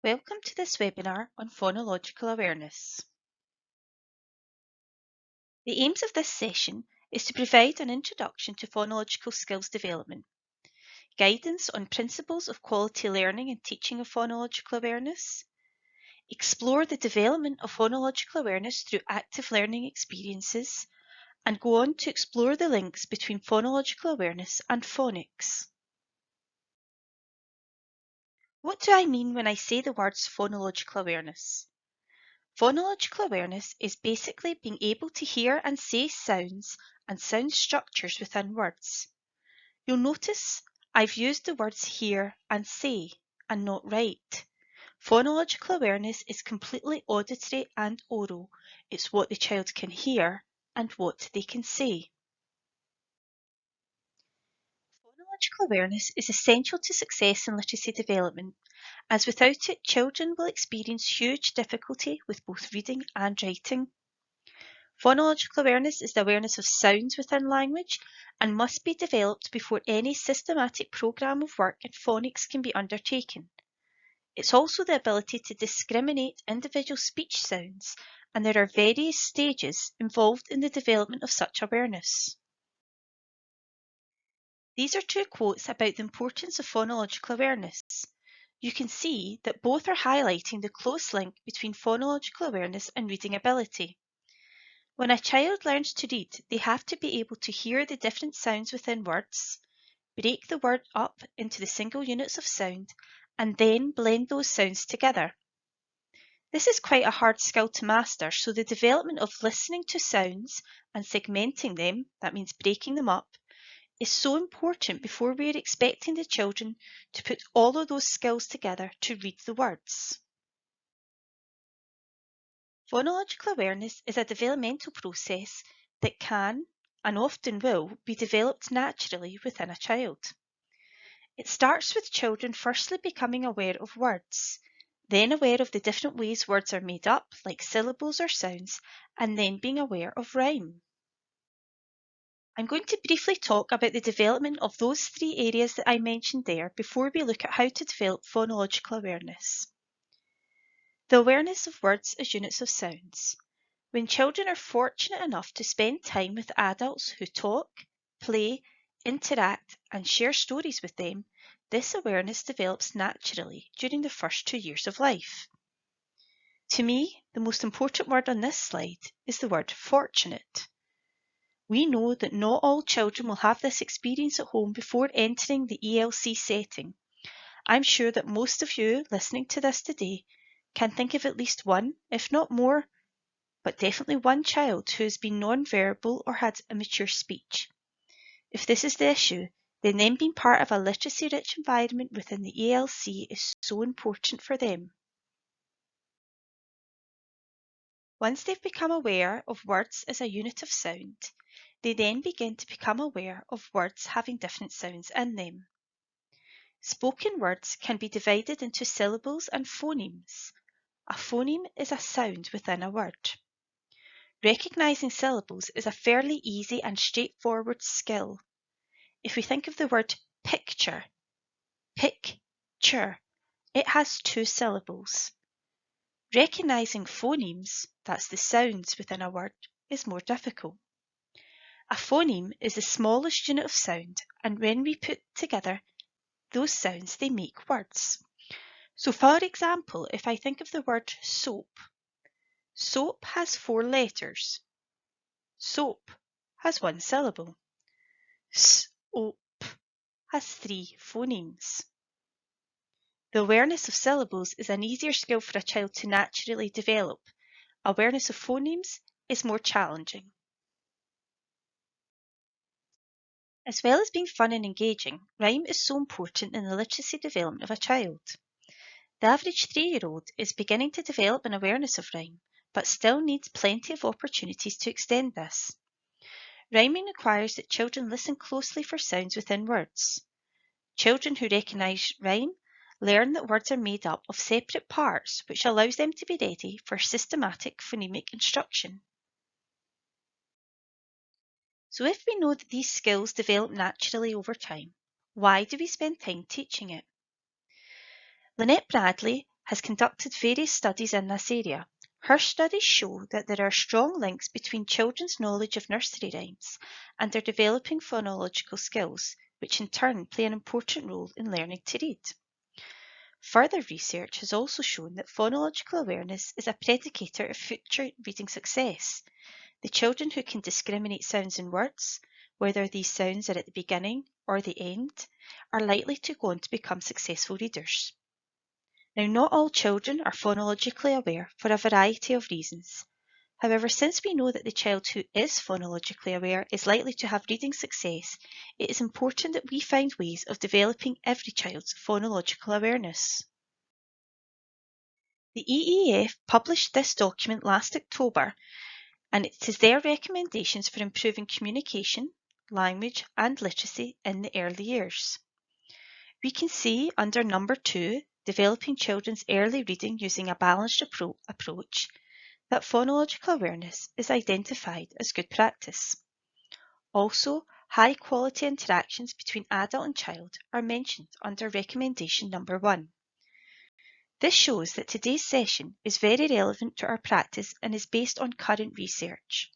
Welcome to this webinar on phonological awareness. The aims of this session is to provide an introduction to phonological skills development, guidance on principles of quality learning and teaching of phonological awareness, explore the development of phonological awareness through active learning experiences, and go on to explore the links between phonological awareness and phonics. What do I mean when I say the words phonological awareness? Phonological awareness is basically being able to hear and say sounds and sound structures within words. You'll notice I've used the words hear and say and not write. Phonological awareness is completely auditory and oral. It's what the child can hear and what they can say. Phonological awareness is essential to success in literacy development, as without it, children will experience huge difficulty with both reading and writing. Phonological awareness is the awareness of sounds within language and must be developed before any systematic programme of work in phonics can be undertaken. It's also the ability to discriminate individual speech sounds, and there are various stages involved in the development of such awareness. These are two quotes about the importance of phonological awareness. You can see that both are highlighting the close link between phonological awareness and reading ability. When a child learns to read, they have to be able to hear the different sounds within words, break the word up into the single units of sound, and then blend those sounds together. This is quite a hard skill to master, so the development of listening to sounds and segmenting them, that means breaking them up, is so important before we are expecting the children to put all of those skills together to read the words. Phonological awareness is a developmental process that can, and often will, be developed naturally within a child. It starts with children firstly becoming aware of words, then aware of the different ways words are made up, like syllables or sounds, and then being aware of rhyme. I'm going to briefly talk about the development of those three areas that I mentioned there before we look at how to develop phonological awareness. The awareness of words as units of sounds. When children are fortunate enough to spend time with adults who talk, play, interact, and share stories with them, this awareness develops naturally during the first 2 years of life. To me, the most important word on this slide is the word fortunate. We know that not all children will have this experience at home before entering the ELC setting. I'm sure that most of you listening to this today can think of at least one, if not more, but definitely one child who has been non-verbal or had immature speech. If this is the issue, then being part of a literacy-rich environment within the ELC is so important for them. Once they've become aware of words as a unit of sound, they then begin to become aware of words having different sounds in them. Spoken words can be divided into syllables and phonemes. A phoneme is a sound within a word. Recognising syllables is a fairly easy and straightforward skill. If we think of the word picture, pic-ture, it has 2 syllables. Recognising phonemes, that's the sounds within a word, is more difficult. A phoneme is the smallest unit of sound, and when we put together those sounds, they make words. So for example, if I think of the word soap, soap has 4 letters. Soap has 1 syllable. S-o-p has 3 phonemes. The awareness of syllables is an easier skill for a child to naturally develop. Awareness of phonemes is more challenging. As well as being fun and engaging, rhyme is so important in the literacy development of a child. The average 3-year-old is beginning to develop an awareness of rhyme, but still needs plenty of opportunities to extend this. Rhyming requires that children listen closely for sounds within words. Children who recognise rhyme learn that words are made up of separate parts, which allows them to be ready for systematic phonemic instruction. So if we know that these skills develop naturally over time, why do we spend time teaching it? Lynette Bradley has conducted various studies in this area. Her studies show that there are strong links between children's knowledge of nursery rhymes and their developing phonological skills, which in turn play an important role in learning to read. Further research has also shown that phonological awareness is a predicator of future reading success. The children who can discriminate sounds in words, whether these sounds are at the beginning or the end, are likely to go on to become successful readers. Now, not all children are phonologically aware for a variety of reasons. However, since we know that the child who is phonologically aware is likely to have reading success, it is important that we find ways of developing every child's phonological awareness. The EEF published this document last October, and it is their recommendations for improving communication, language and literacy in the early years. We can see under number 2, developing children's early reading using a balanced approach, that phonological awareness is identified as good practice. Also, high quality interactions between adult and child are mentioned under recommendation number 1. This shows that today's session is very relevant to our practice and is based on current research.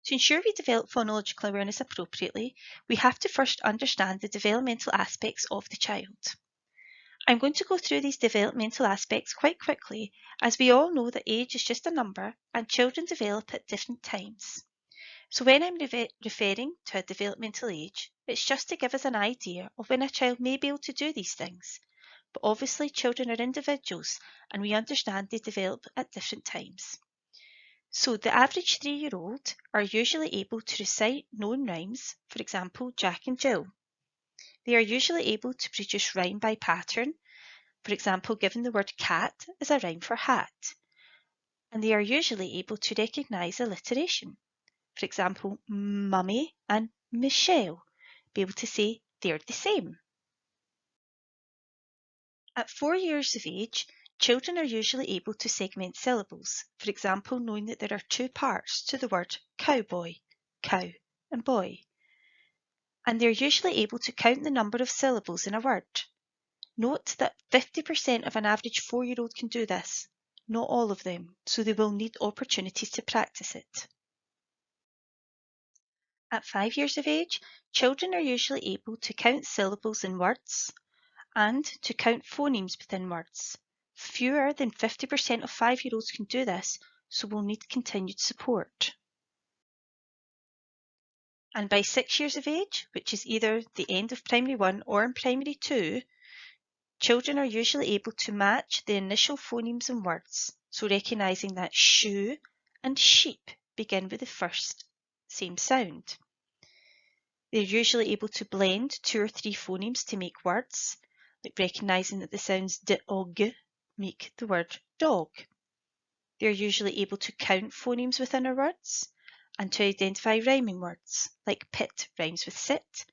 To ensure we develop phonological awareness appropriately, we have to first understand the developmental aspects of the child. I'm going to go through these developmental aspects quite quickly, as we all know that age is just a number and children develop at different times. So when I'm referring to a developmental age, it's just to give us an idea of when a child may be able to do these things. But obviously children are individuals and we understand they develop at different times. So the average 3-year-old are usually able to recite known rhymes, for example, Jack and Jill. They are usually able to produce rhyme by pattern, for example, giving the word cat as a rhyme for hat. And they are usually able to recognise alliteration. For example, Mummy and Michelle, be able to say they're the same. At 4 years of age, children are usually able to segment syllables, for example, knowing that there are 2 parts to the word cowboy, cow, and boy. And they're usually able to count the number of syllables in a word. Note that 50% of an average 4-year-old can do this, not all of them, so they will need opportunities to practice it. At 5 years of age, children are usually able to count syllables in words and to count phonemes within words. Fewer than 50% of 5-year-olds can do this, so will need continued support. And by 6 years of age, which is either the end of primary 1 or in primary 2, children are usually able to match the initial phonemes in words, so recognising that shoe and sheep begin with the first same sound. They're usually able to blend 2 or 3 phonemes to make words, like recognising that the sounds d o g make the word dog. They're usually able to count phonemes within our words and to identify rhyming words, like pit rhymes with sit,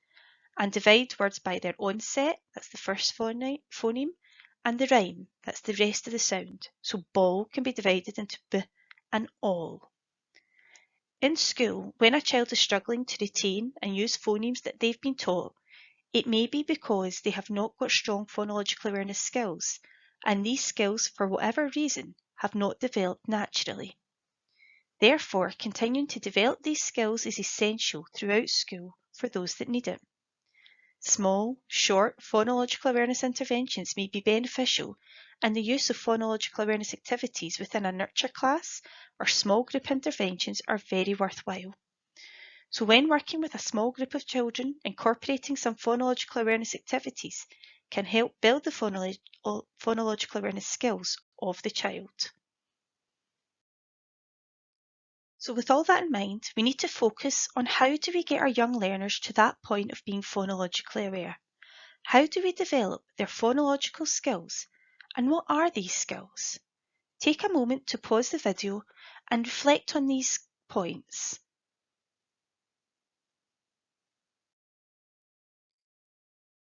and divide words by their onset, that's the first phoneme, and the rhyme, that's the rest of the sound. So ball can be divided into b and all. In school, when a child is struggling to retain and use phonemes that they've been taught, it may be because they have not got strong phonological awareness skills, and these skills, for whatever reason, have not developed naturally. Therefore, continuing to develop these skills is essential throughout school for those that need it. Small, short phonological awareness interventions may be beneficial, and the use of phonological awareness activities within a nurture class or small group interventions are very worthwhile. So when working with a small group of children, incorporating some phonological awareness activities can help build the phonological awareness skills of the child. So with all that in mind, we need to focus on how do we get our young learners to that point of being phonologically aware. How do we develop their phonological skills, and what are these skills? Take a moment to pause the video and reflect on these points.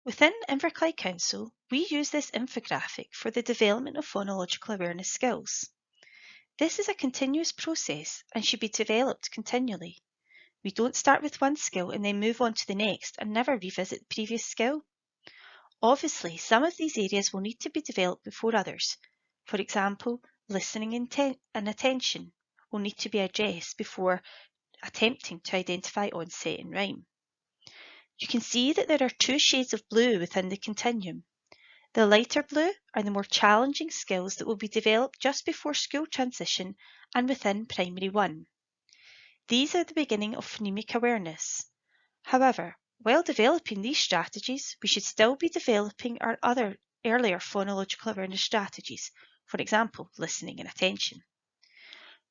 Within Inverclyde Council, we use this infographic for the development of phonological awareness skills. This is a continuous process and should be developed continually. We don't start with one skill and then move on to the next and never revisit the previous skill. Obviously, some of these areas will need to be developed before others. For example, listening and attention will need to be addressed before attempting to identify onset and rhyme. You can see that there are two shades of blue within the continuum. The lighter blue are the more challenging skills that will be developed just before school transition and within primary 1. These are the beginning of phonemic awareness. However, while developing these strategies, we should still be developing our other earlier phonological awareness strategies, for example, listening and attention.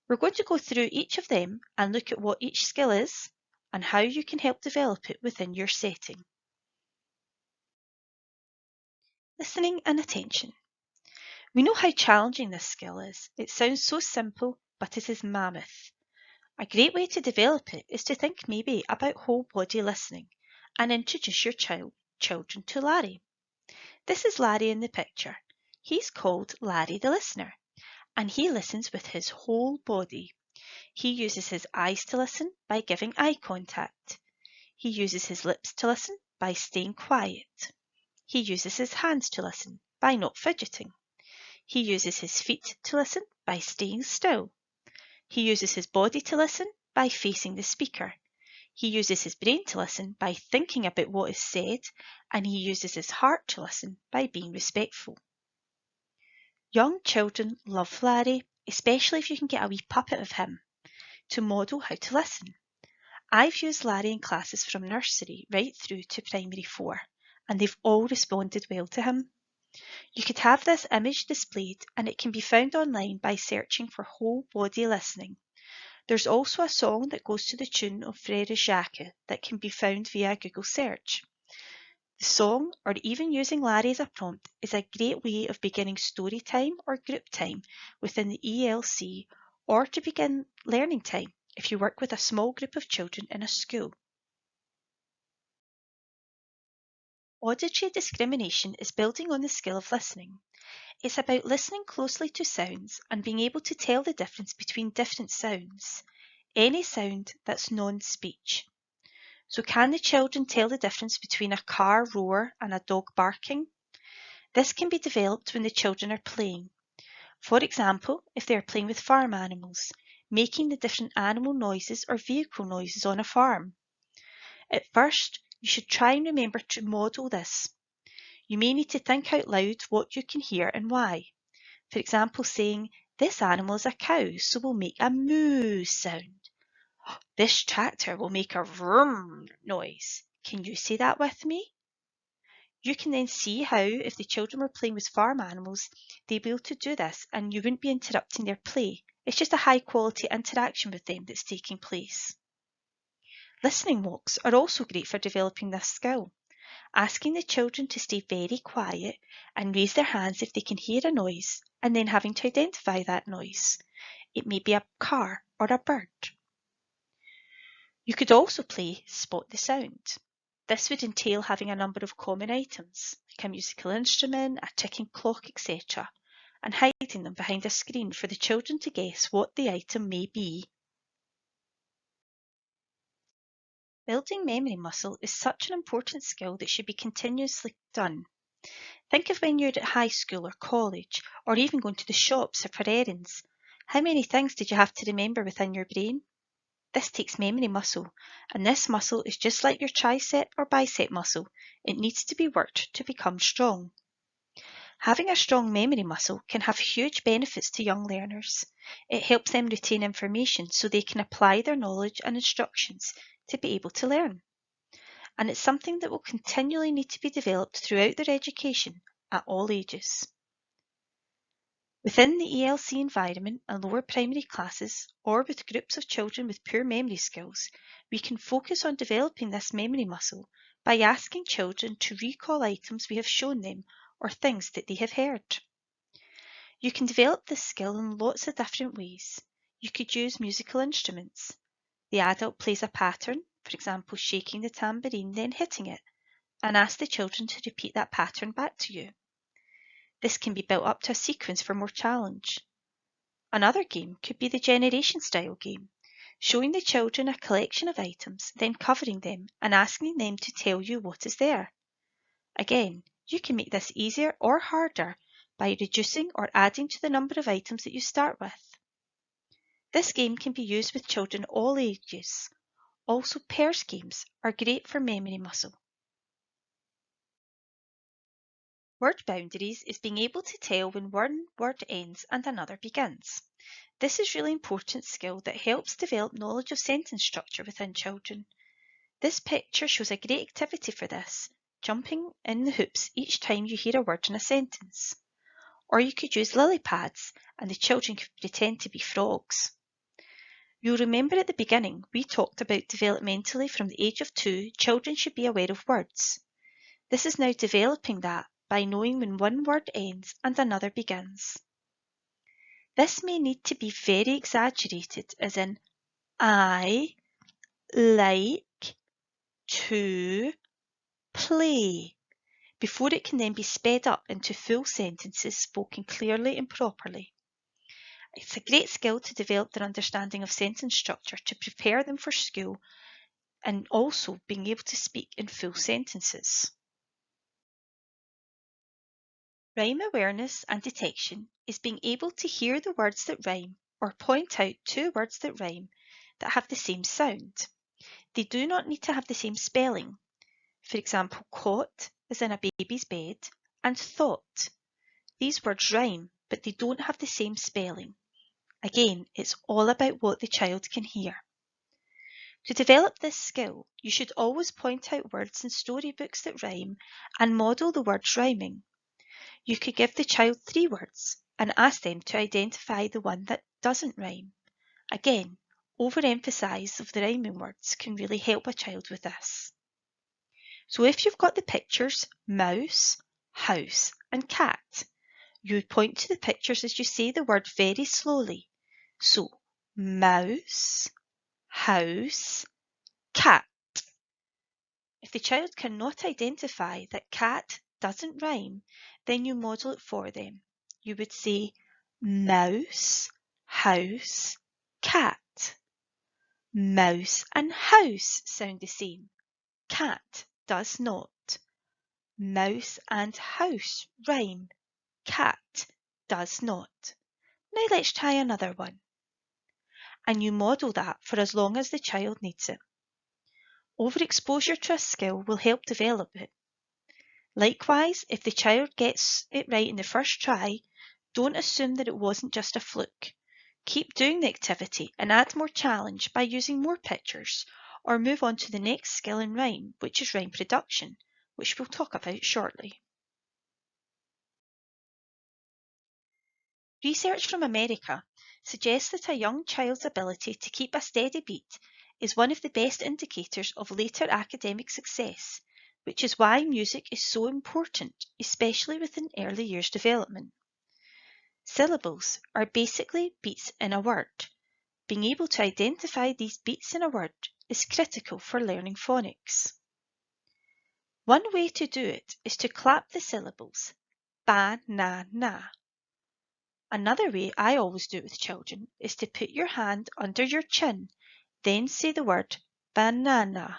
We're going to go through each of them and look at what each skill is and how you can help develop it within your setting. Listening and attention. We know how challenging this skill is. It sounds so simple, but it is mammoth. A great way to develop it is to think maybe about whole body listening and introduce your children to Larry. This is Larry in the picture. He's called Larry the listener, and he listens with his whole body. He uses his eyes to listen by giving eye contact. He uses his lips to listen by staying quiet. He uses his hands to listen by not fidgeting. He uses his feet to listen by staying still. He uses his body to listen by facing the speaker. He uses his brain to listen by thinking about what is said, and he uses his heart to listen by being respectful. Young children love Larry, especially if you can get a wee puppet of him, to model how to listen. I've used Larry in classes from nursery right through to primary 4, and they've all responded well to him. You could have this image displayed, and it can be found online by searching for whole body listening. There's also a song that goes to the tune of Frere Jacques that can be found via Google search. The song, or even using Larry as a prompt, is a great way of beginning story time or group time within the ELC, or to begin learning time if you work with a small group of children in a school. Auditory discrimination is building on the skill of listening. It's about listening closely to sounds and being able to tell the difference between different sounds, any sound that's non-speech. So can the children tell the difference between a car roar and a dog barking? This can be developed when the children are playing. For example, if they are playing with farm animals, making the different animal noises or vehicle noises on a farm. At first, you should try and remember to model this. You may need to think out loud what you can hear and why. For example, saying, "This animal is a cow, so we'll make a moo sound." "This tractor will make a vroom noise. Can you say that with me?" You can then see how, if the children were playing with farm animals, they'd be able to do this and you wouldn't be interrupting their play. It's just a high quality interaction with them that's taking place. Listening walks are also great for developing this skill. Asking the children to stay very quiet and raise their hands if they can hear a noise, and then having to identify that noise. It may be a car or a bird. You could also play Spot the Sound. This would entail having a number of common items, like a musical instrument, a ticking clock, etc., and hiding them behind a screen for the children to guess what the item may be. Building memory muscle is such an important skill that should be continuously done. Think of when you're at high school or college, or even going to the shops or for errands. How many things did you have to remember within your brain? This takes memory muscle, and this muscle is just like your tricep or bicep muscle. It needs to be worked to become strong. Having a strong memory muscle can have huge benefits to young learners. It helps them retain information so they can apply their knowledge and instructions to be able to learn. And it's something that will continually need to be developed throughout their education at all ages. Within the ELC environment and lower primary classes, or with groups of children with poor memory skills, we can focus on developing this memory muscle by asking children to recall items we have shown them or things that they have heard. You can develop this skill in lots of different ways. You could use musical instruments. The adult plays a pattern, for example shaking the tambourine then hitting it, and ask the children to repeat that pattern back to you. This can be built up to a sequence for more challenge. Another game could be the generation style game, showing the children a collection of items, then covering them and asking them to tell you what is there. Again, You can make this easier or harder by reducing or adding to the number of items that you start with. This game can be used with children all ages. Also, pairs games are great for memory muscle. Word boundaries is being able to tell when one word ends and another begins. This is a really important skill that helps develop knowledge of sentence structure within children. This picture shows a great activity for this, jumping in the hoops each time you hear a word in a sentence. Or you could use lily pads and the children could pretend to be frogs. You'll remember at the beginning we talked about developmentally from the age of 2, children should be aware of words. This is now developing that by knowing when one word ends and another begins. This may need to be very exaggerated, as in, I like to play, before it can then be sped up into full sentences spoken clearly and properly. It's a great skill to develop their understanding of sentence structure to prepare them for school and also being able to speak in full sentences. Rhyme awareness and detection is being able to hear the words that rhyme or point out 2 words that rhyme that have the same sound. They do not need to have the same spelling. For example, cot is in a baby's bed and thought. These words rhyme, but they don't have the same spelling. Again, it's all about what the child can hear. To develop this skill, you should always point out words in storybooks that rhyme and model the words rhyming. You could give the child 3 words and ask them to identify the one that doesn't rhyme. Again, overemphasize of the rhyming words can really help a child with this. So if you've got the pictures mouse, house and cat, you would point to the pictures as you say the word very slowly. So, mouse, house, cat. If the child cannot identify that cat doesn't rhyme, then you model it for them. You would say mouse, house, cat. Mouse and house sound the same. Cat does not. Mouse and house rhyme. Cat does not. Now let's try another one. And you model that for as long as the child needs it. Overexposure to a skill will help develop it. Likewise, if the child gets it right in the first try, don't assume that it wasn't just a fluke. Keep doing the activity and add more challenge by using more pictures, or move on to the next skill in rhyme, which is rhyme production, which we'll talk about shortly. Research from America suggests that a young child's ability to keep a steady beat is one of the best indicators of later academic success, which is why music is so important, especially within early years development. Syllables are basically beats in a word. Being able to identify these beats in a word is critical for learning phonics. One way to do it is to clap the syllables ba-na-na. Another way I always do it with children is to put your hand under your chin, then say the word banana.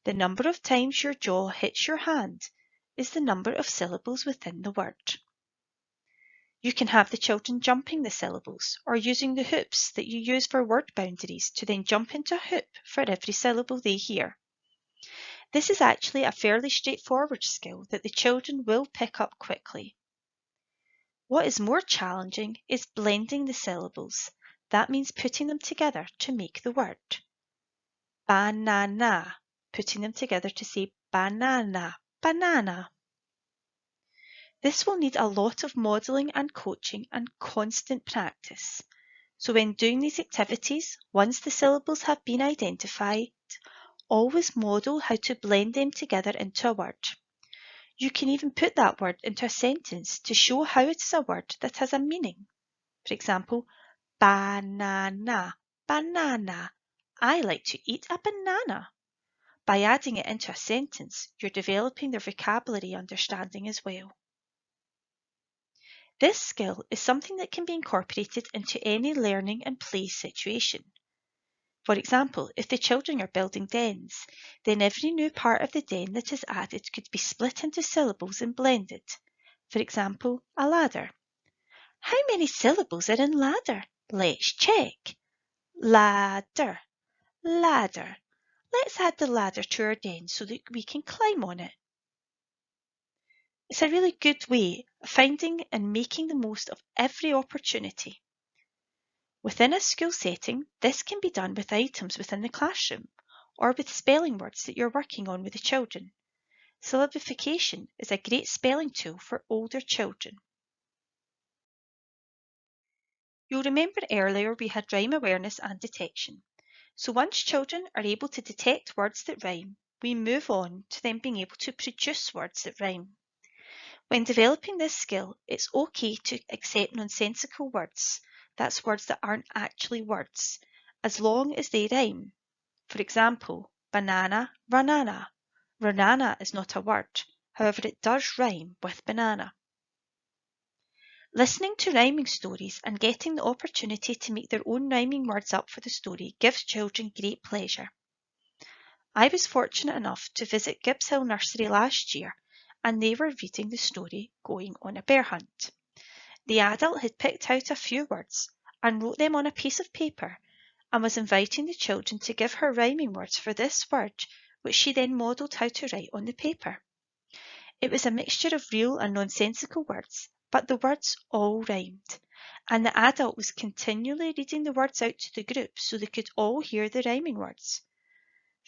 The number of times your jaw hits your hand is the number of syllables within the word. You can have the children jumping the syllables or using the hoops that you use for word boundaries to then jump into a hoop for every syllable they hear. This is actually a fairly straightforward skill that the children will pick up quickly. What is more challenging is blending the syllables. That means putting them together to make the word. Banana, putting them together to say banana, banana. This will need a lot of modelling and coaching and constant practice. So when doing these activities, once the syllables have been identified, always model how to blend them together into a word. You can even put that word into a sentence to show how it is a word that has a meaning. For example, banana, banana. I like to eat a banana. By adding it into a sentence, you're developing their vocabulary understanding as well. This skill is something that can be incorporated into any learning and play situation. For example, if the children are building dens, then every new part of the den that is added could be split into syllables and blended. For example, a ladder. How many syllables are in ladder? Let's check. Ladder, ladder. Let's add the ladder to our den so that we can climb on it. It's a really good way of finding and making the most of every opportunity. Within a school setting, this can be done with items within the classroom or with spelling words that you're working on with the children. Syllabification is a great spelling tool for older children. You'll remember earlier we had rhyme awareness and detection. So once children are able to detect words that rhyme, we move on to them being able to produce words that rhyme. When developing this skill, it's okay to accept nonsensical words, that's words that aren't actually words, as long as they rhyme. For example, banana, ranana. Ranana is not a word, however it does rhyme with banana. Listening to rhyming stories and getting the opportunity to make their own rhyming words up for the story gives children great pleasure. I was fortunate enough to visit Gibbs Hill Nursery last year, and they were reading the story Going on a Bear Hunt. The adult had picked out a few words and wrote them on a piece of paper and was inviting the children to give her rhyming words for this word, which she then modelled how to write on the paper. It was a mixture of real and nonsensical words, but the words all rhymed, and the adult was continually reading the words out to the group so they could all hear the rhyming words.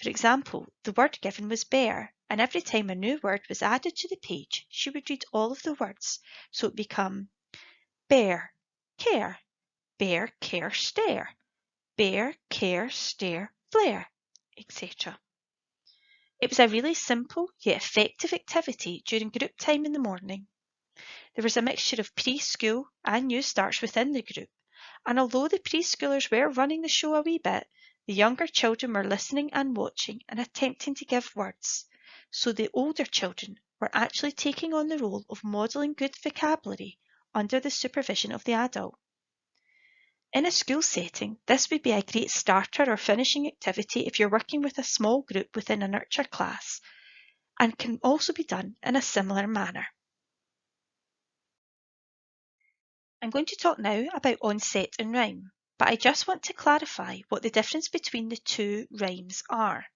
For example, the word given was bear, and every time a new word was added to the page, she would read all of the words, so it became bear, care, stare, bear, care, stare, flare, etc. It was a really simple yet effective activity during group time in the morning. There was a mixture of preschool and new starts within the group, and although the preschoolers were running the show a wee bit, the younger children were listening and watching and attempting to give words, so the older children were actually taking on the role of modelling good vocabulary under the supervision of the adult. In a school setting, this would be a great starter or finishing activity if you're working with a small group within a nurture class, and can also be done in a similar manner. I'm going to talk now about onset and rhyme, but I just want to clarify what the difference between the two rhymes are.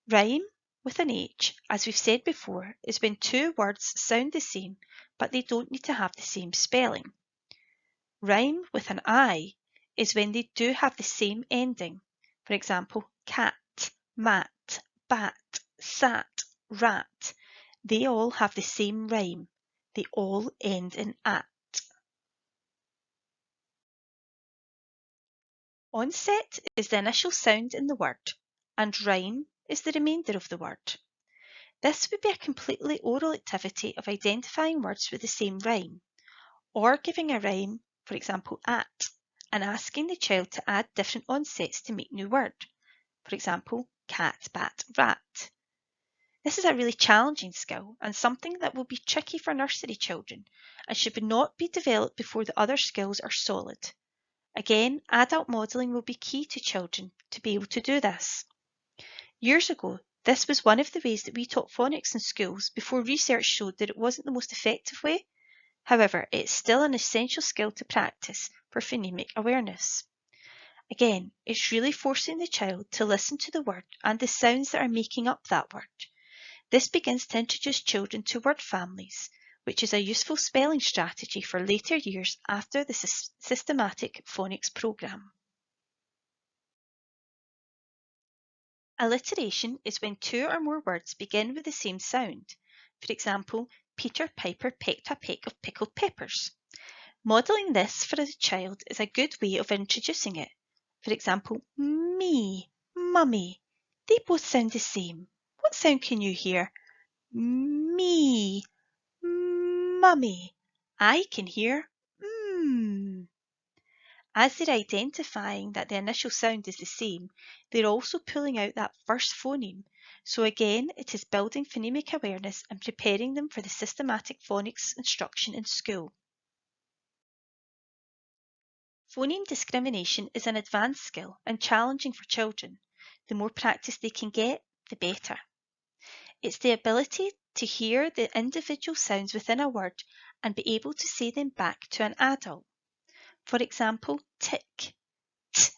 Rhyme, with an H, as we've said before, is when two words sound the same, but they don't need to have the same spelling. Rhyme, with an I, is when they do have the same ending. For example, cat, mat, bat, sat, rat. They all have the same rhyme. They all end in at. Onset is the initial sound in the word, and rhyme is the remainder of the word. This would be a completely oral activity of identifying words with the same rhyme, or giving a rhyme, for example, at, and asking the child to add different onsets to make new word. For example, cat, bat, rat. This is a really challenging skill and something that will be tricky for nursery children and should not be developed before the other skills are solid. Again, adult modelling will be key to children to be able to do this. Years ago, this was one of the ways that we taught phonics in schools before research showed that it wasn't the most effective way. However, it's still an essential skill to practice for phonemic awareness. Again, it's really forcing the child to listen to the word and the sounds that are making up that word. This begins to introduce children to word families, which is a useful spelling strategy for later years after the systematic phonics programme. Alliteration is when two or more words begin with the same sound. For example, Peter Piper pecked a peck of pickled peppers. Modelling this for a child is a good way of introducing it. For example, me, mummy. They both sound the same. What sound can you hear? Me, mummy. I can hear mm. As they're identifying that the initial sound is the same, they're also pulling out that first phoneme. So again, it is building phonemic awareness and preparing them for the systematic phonics instruction in school. Phoneme discrimination is an advanced skill and challenging for children. The more practice they can get, the better. It's the ability to hear the individual sounds within a word and be able to say them back to an adult. For example, tick, t,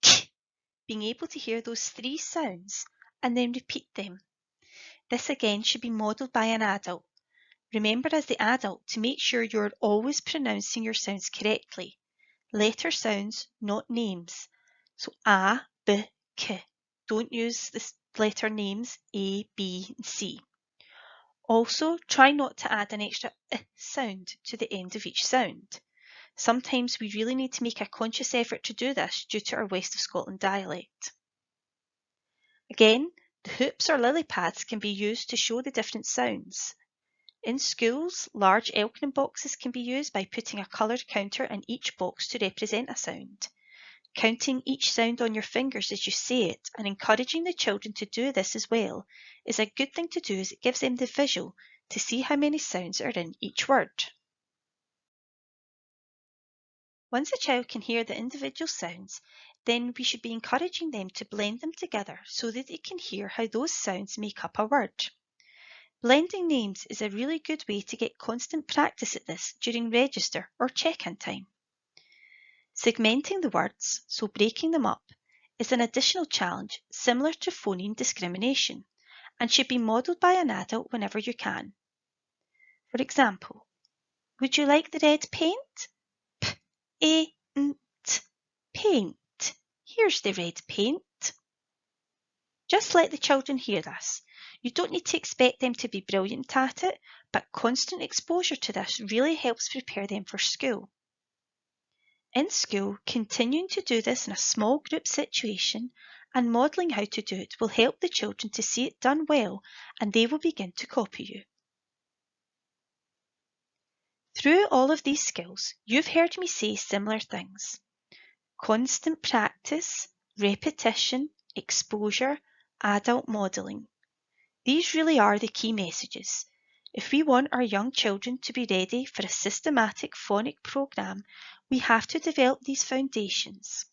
k. Being able to hear those three sounds and then repeat them. This again should be modelled by an adult. Remember as the adult to make sure you're always pronouncing your sounds correctly. Letter sounds, not names. So A, B, K. Don't use the letter names A, B, and C. Also, try not to add an extra sound to the end of each sound. Sometimes we really need to make a conscious effort to do this due to our West of Scotland dialect. Again, the hoops or lily pads can be used to show the different sounds. In schools, large Elkin boxes can be used by putting a coloured counter in each box to represent a sound. Counting each sound on your fingers as you say it and encouraging the children to do this as well is a good thing to do as it gives them the visual to see how many sounds are in each word. Once a child can hear the individual sounds, then we should be encouraging them to blend them together so that they can hear how those sounds make up a word. Blending names is a really good way to get constant practice at this during register or check-in time. Segmenting the words, so breaking them up, is an additional challenge similar to phoneme discrimination and should be modelled by an adult whenever you can. For example, would you like the red paint? P-A-N-T, paint. Here's the red paint. Just let the children hear this. You don't need to expect them to be brilliant at it, but constant exposure to this really helps prepare them for school. In school, continuing to do this in a small group situation and modelling how to do it will help the children to see it done well and they will begin to copy you. Through all of these skills, you've heard me say similar things. Constant practice, repetition, exposure, adult modelling. These really are the key messages. If we want our young children to be ready for a systematic phonic programme, we have to develop these foundations.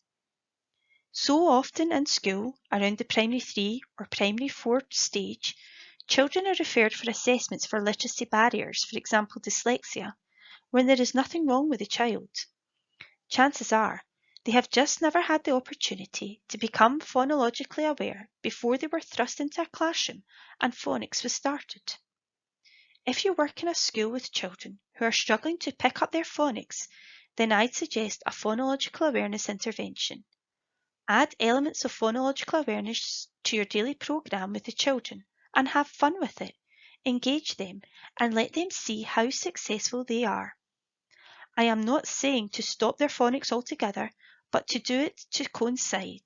So often in school, around the primary 3 or primary 4 stage, children are referred for assessments for literacy barriers, for example dyslexia, when there is nothing wrong with the child. Chances are, they have just never had the opportunity to become phonologically aware before they were thrust into a classroom and phonics was started. If you work in a school with children who are struggling to pick up their phonics, then I'd suggest a phonological awareness intervention. Add elements of phonological awareness to your daily programme with the children and have fun with it. Engage them and let them see how successful they are. I am not saying to stop their phonics altogether, but to do it to coincide.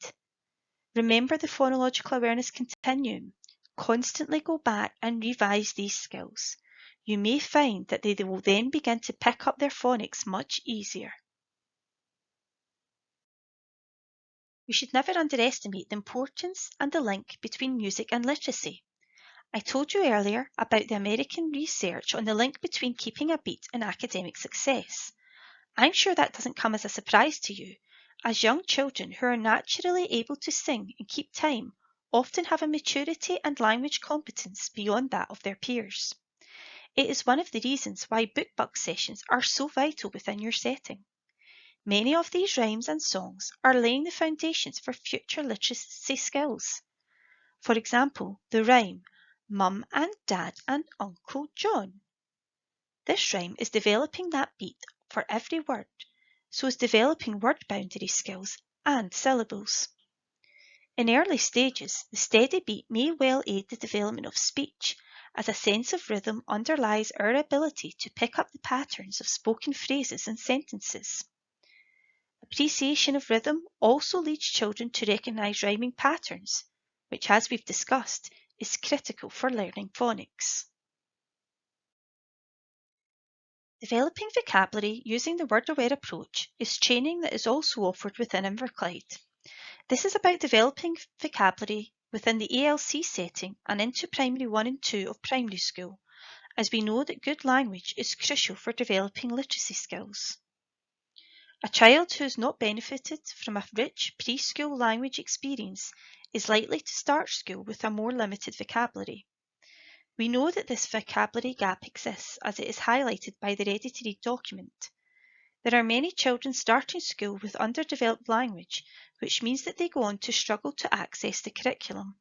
Remember the phonological awareness continuum. Constantly go back and revise these skills. You may find that they will then begin to pick up their phonics much easier. We should never underestimate the importance and the link between music and literacy. I told you earlier about the American research on the link between keeping a beat and academic success. I'm sure that doesn't come as a surprise to you, as young children who are naturally able to sing and keep time often have a maturity and language competence beyond that of their peers. It is one of the reasons why book sessions are so vital within your setting. Many of these rhymes and songs are laying the foundations for future literacy skills. For example, the rhyme, Mum and Dad and Uncle John. This rhyme is developing that beat for every word, so is developing word boundary skills and syllables. In early stages, the steady beat may well aid the development of speech, as a sense of rhythm underlies our ability to pick up the patterns of spoken phrases and sentences. Appreciation of rhythm also leads children to recognise rhyming patterns, which, as we've discussed, is critical for learning phonics. Developing vocabulary using the word-aware approach is training that is also offered within Inverclyde. This is about developing vocabulary within the ALC setting and into primary 1 and 2 of primary school, as we know that good language is crucial for developing literacy skills. A child who has not benefited from a rich preschool language experience is likely to start school with a more limited vocabulary. We know that this vocabulary gap exists as it is highlighted by the Ready to Read document. There are many children starting school with underdeveloped language, which means that they go on to struggle to access the curriculum.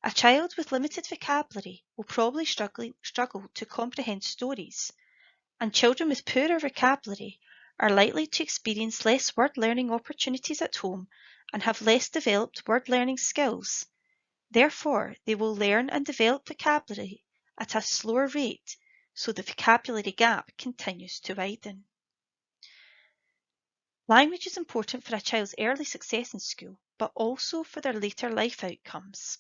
A child with limited vocabulary will probably struggle to comprehend stories, and children with poorer vocabulary are likely to experience less word learning opportunities at home and have less developed word learning skills. Therefore, they will learn and develop vocabulary at a slower rate, so the vocabulary gap continues to widen. Language is important for a child's early success in school, but also for their later life outcomes.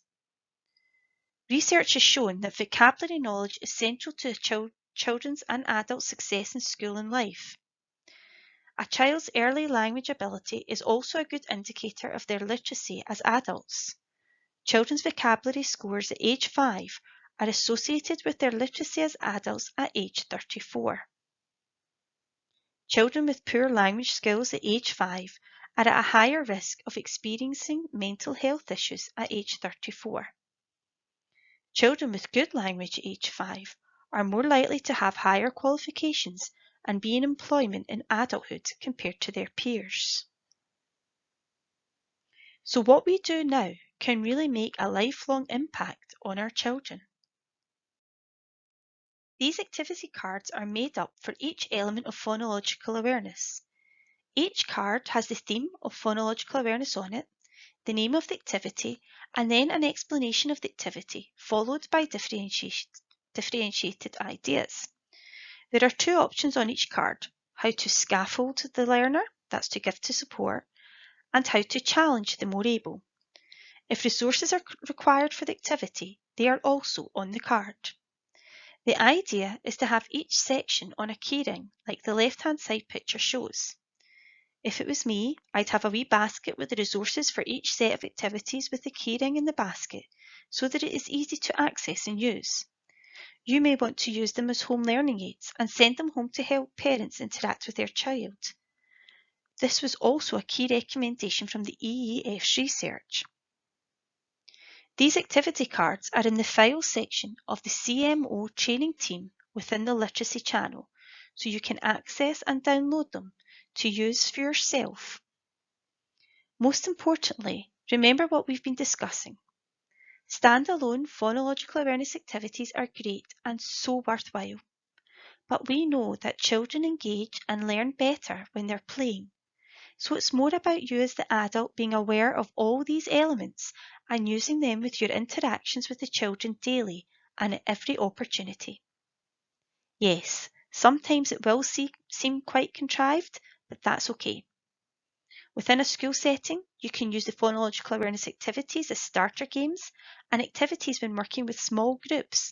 Research has shown that vocabulary knowledge is central to children's and adults' success in school and life. A child's early language ability is also a good indicator of their literacy as adults. Children's vocabulary scores at age 5 are associated with their literacy as adults at age 34. Children with poor language skills at age 5 are at a higher risk of experiencing mental health issues at age 34. Children with good language at age 5 are more likely to have higher qualifications and be in employment in adulthood compared to their peers. So what we do now can really make a lifelong impact on our children. These activity cards are made up for each element of phonological awareness. Each card has the theme of phonological awareness on it, the name of the activity, and then an explanation of the activity, followed by differentiated ideas. There are two options on each card: how to scaffold the learner, that's to give to support, and how to challenge the more able. If resources are required for the activity, they are also on the card. The idea is to have each section on a keyring like the left-hand side picture shows. If it was me, I'd have a wee basket with the resources for each set of activities with the keyring in the basket so that it is easy to access and use. You may want to use them as home learning aids and send them home to help parents interact with their child. This was also a key recommendation from the EEF's research. These activity cards are in the Files section of the CMO training team within the Literacy channel, so you can access and download them to use for yourself. Most importantly, remember what we've been discussing. Standalone phonological awareness activities are great and so worthwhile, but we know that children engage and learn better when they're playing. So it's more about you as the adult being aware of all these elements and using them with your interactions with the children daily and at every opportunity. Yes, sometimes it will seem quite contrived, but that's okay. Within a school setting, you can use the phonological awareness activities as starter games and activities when working with small groups.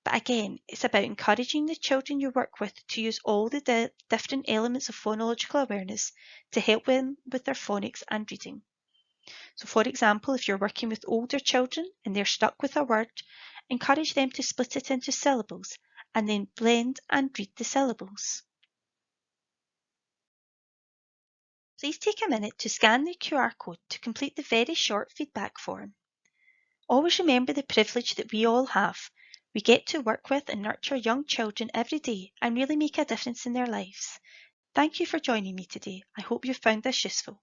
But again, it's about encouraging the children you work with to use all the different elements of phonological awareness to help them with their phonics and reading. So for example, if you're working with older children and they're stuck with a word, encourage them to split it into syllables and then blend and read the syllables. Please take a minute to scan the QR code to complete the very short feedback form. Always remember the privilege that we all have. We get to work with and nurture young children every day and really make a difference in their lives. Thank you for joining me today. I hope you found this useful.